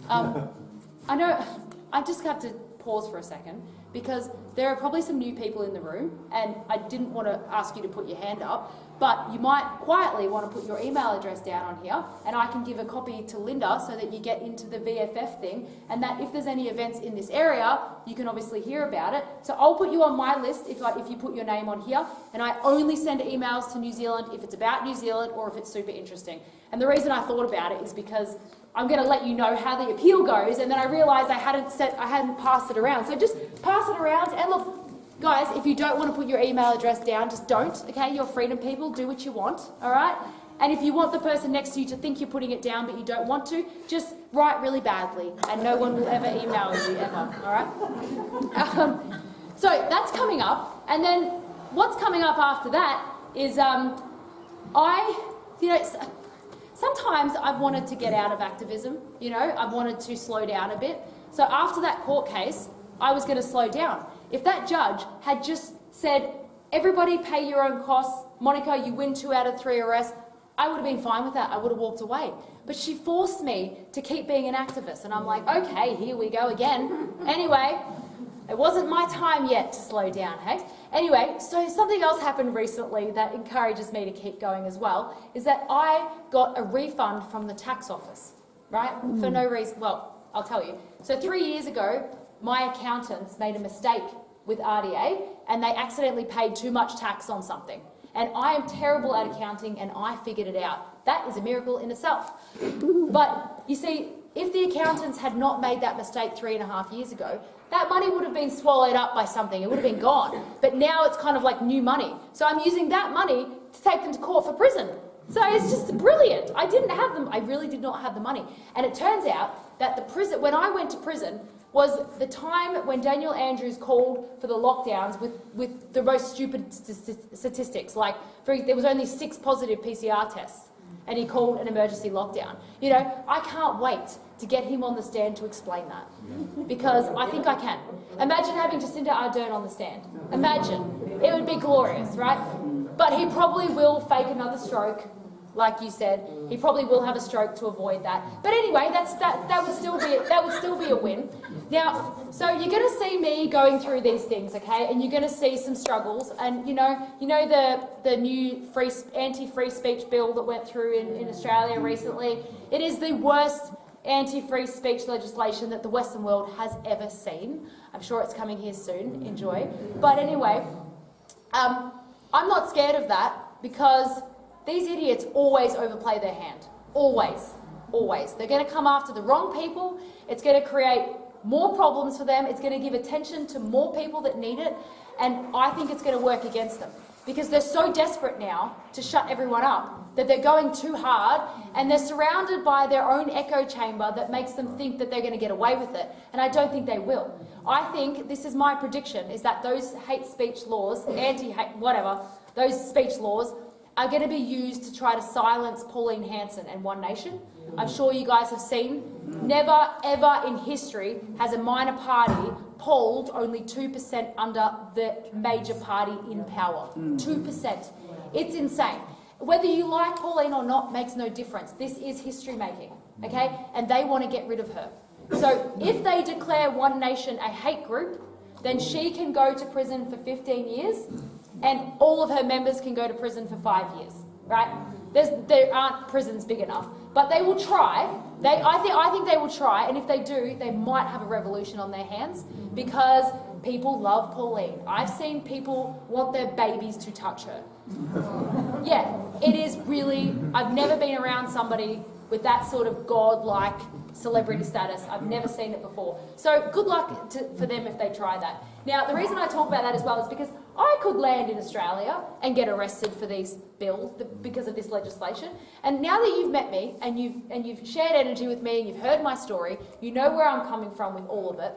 I know, I just have to pause for a second because there are probably some new people in the room, and I didn't want to ask you to put your hand up, but you might quietly want to put your email address down on here, and I can give a copy to Linda so that you get into the VFF thing, and that if there's any events in this area, you can obviously hear about it. So I'll put you on my list if you put your name on here, and I only send emails to New Zealand if it's about New Zealand or if it's super interesting. And the reason I thought about it is because I'm going to let you know how the appeal goes, and then I realised I hadn't passed it around. So just pass it around, and look, guys, if you don't want to put your email address down, just don't, okay? You're freedom people, do what you want, all right? And if you want the person next to you to think you're putting it down but you don't want to, just write really badly, and no one will ever email you, ever, all right? So that's coming up, and then what's coming up after that is sometimes I've wanted to get out of activism, you know, I've wanted to slow down a bit. So after that court case, I was going to slow down. If that judge had just said, everybody pay your own costs, Monica, you win 2 out of 3 arrests, I would have been fine with that. I would have walked away. But she forced me to keep being an activist. And I'm like, okay, here we go again. Anyway, it wasn't my time yet to slow down, hey? Anyway, so something else happened recently that encourages me to keep going as well, is that I got a refund from the tax office, right? For no reason. Well, I'll tell you. So 3 years ago, my accountants made a mistake with RDA and they accidentally paid too much tax on something. And I am terrible at accounting and I figured it out. That is a miracle in itself. But you see, if the accountants had not made that mistake 3.5 years ago, that money would have been swallowed up by something. It would have been gone. But now it's kind of like new money. So I'm using that money to take them to court for prison. So it's just brilliant. I didn't have them. I really did not have the money. And it turns out that the prison, when I went to prison, was the time when Daniel Andrews called for the lockdowns with the most stupid statistics. Like, there was only 6 positive PCR tests, and he called an emergency lockdown. You know, I can't wait to get him on the stand to explain that, because I think I can. Imagine having Jacinda Ardern on the stand. Imagine. It would be glorious, right? But he probably will fake another stroke, like you said. He probably will have a stroke to avoid that. But anyway, that would still be a win. Now, so you're going to see me going through these things, okay? And you're going to see some struggles. And you know the new anti-free speech bill that went through in Australia recently. It is the worst anti-free speech legislation that the Western world has ever seen. I'm sure it's coming here soon. Enjoy. But anyway, I'm not scared of that because these idiots always overplay their hand. Always. always. They're going to come after the wrong people. It's going to create more problems for them. It's going to give attention to more people that need it. And I think it's going to work against them because they're so desperate now to shut everyone up that they're going too hard and they're surrounded by their own echo chamber that makes them think that they're going to get away with it. And I don't think they will. I think, this is my prediction, is that those hate speech laws, anti-hate, whatever, those speech laws are going to be used to try to silence Pauline Hanson and One Nation. I'm sure you guys have seen, never ever in history has a minor party polled only 2% under the major party in power. 2%. It's insane. Whether you like Pauline or not makes no difference. This is history making, okay? And they want to get rid of her. So if they declare One Nation a hate group, then she can go to prison for 15 years and all of her members can go to prison for 5 years, right? There aren't prisons big enough, but they will try. I think they will try, and if they do, they might have a revolution on their hands because people love Pauline. I've seen people want their babies to touch her. Yeah, it is really, I've never been around somebody with that sort of godlike celebrity status. I've never seen it before. So good luck for them if they try that. Now, the reason I talk about that as well is because I could land in Australia and get arrested for these bills because of this legislation. And now that you've met me and you've shared energy with me and you've heard my story, you know where I'm coming from with all of it.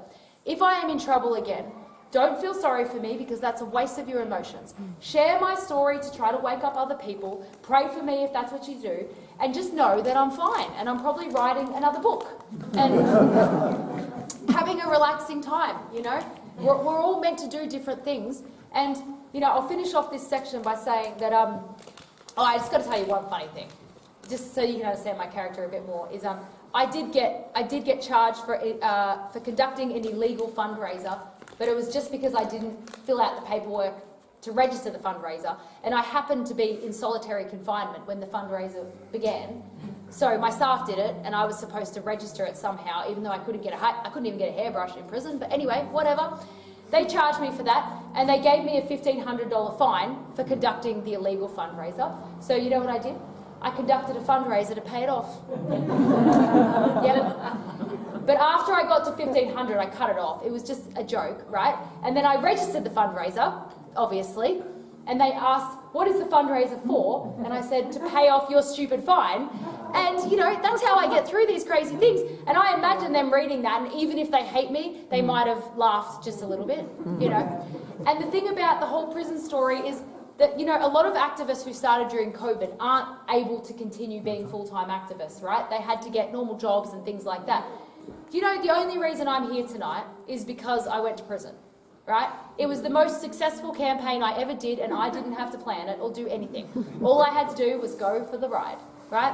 If I am in trouble again, don't feel sorry for me because that's a waste of your emotions. Share my story to try to wake up other people. Pray for me if that's what you do. And just know that I'm fine and I'm probably writing another book and having a relaxing time, you know. We're all meant to do different things. And, you know, I'll finish off this section by saying that, I just got to tell you one funny thing, just so you can understand my character a bit more, is I did get charged for conducting an illegal fundraiser, but it was just because I didn't fill out the paperwork to register the fundraiser, and I happened to be in solitary confinement when the fundraiser began. So my staff did it, and I was supposed to register it somehow, even though I couldn't even get a hairbrush in prison. But anyway, whatever. They charged me for that, and they gave me a $1,500 fine for conducting the illegal fundraiser. So you know what I did? I conducted a fundraiser to pay it off. Yep. But after I got to $1,500, I cut it off. It was just a joke, right? And then I registered the fundraiser, obviously, and they asked, what is the fundraiser for? And I said, to pay off your stupid fine. And, you know, that's how I get through these crazy things. And I imagine them reading that, and even if they hate me, they might have laughed just a little bit, you know. And the thing about the whole prison story is that, you know, a lot of activists who started during COVID aren't able to continue being full-time activists, right? They had to get normal jobs and things like that. You know, the only reason I'm here tonight is because I went to prison, right? It was the most successful campaign I ever did, and I didn't have to plan it or do anything. All I had to do was go for the ride, right?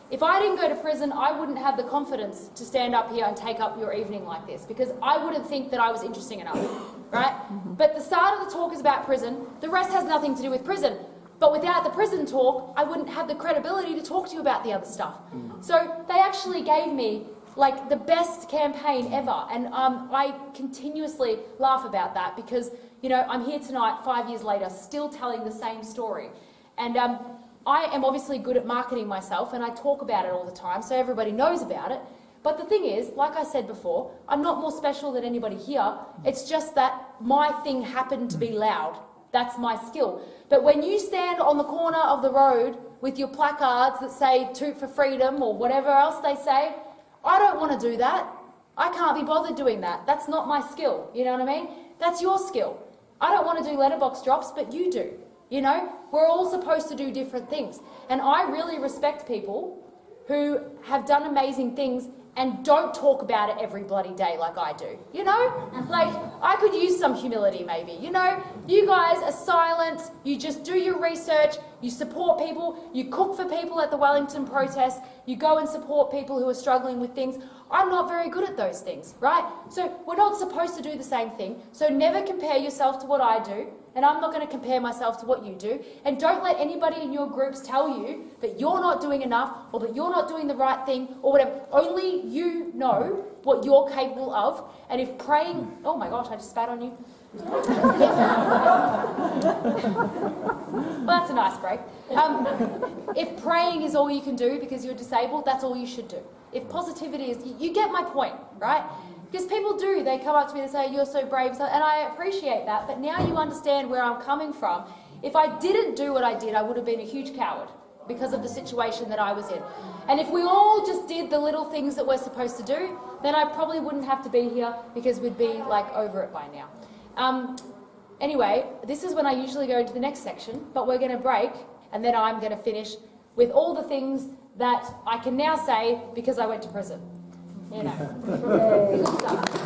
If I didn't go to prison, I wouldn't have the confidence to stand up here and take up your evening like this, because I wouldn't think that I was interesting enough, right? But the start of the talk is about prison. The rest has nothing to do with prison. But without the prison talk, I wouldn't have the credibility to talk to you about the other stuff. So they actually gave me like the best campaign ever, and I continuously laugh about that because, you know, I'm here tonight 5 years later still telling the same story. And I am obviously good at marketing myself, and I talk about it all the time so everybody knows about it. But the thing is, like I said before, I'm not more special than anybody here. It's just that my thing happened to be loud. That's my skill. But when you stand on the corner of the road with your placards that say "Toot for Freedom" or whatever else they say, I don't want to do that. I can't be bothered doing that. That's not my skill, you know what I mean? That's your skill. I don't want to do letterbox drops, but you do. You know, we're all supposed to do different things. And I really respect people who have done amazing things and don't talk about it every bloody day like I do. You know, like I could use some humility maybe. You know, you guys are silent, you just do your research, you support people, you cook for people at the Wellington protest, you go and support people who are struggling with things. I'm not very good at those things, right? So we're not supposed to do the same thing. So never compare yourself to what I do. And I'm not going to compare myself to what you do. And don't let anybody in your groups tell you that you're not doing enough or that you're not doing the right thing or whatever. Only you know what you're capable of. And if praying, oh my gosh, I just spat on you. Well, that's a nice break. If praying is all you can do because you're disabled, that's all you should do. If positivity is, you get my point, right? Because people do, they come up to me and say, you're so brave, and I appreciate that, but now you understand where I'm coming from. If I didn't do what I did, I would have been a huge coward because of the situation that I was in. And if we all just did the little things that we're supposed to do, then I probably wouldn't have to be here because we'd be like over it by now. Anyway, this is when I usually go into the next section, but we're going to break, and then I'm going to finish with all the things that I can now say because I went to prison. You know, good stuff.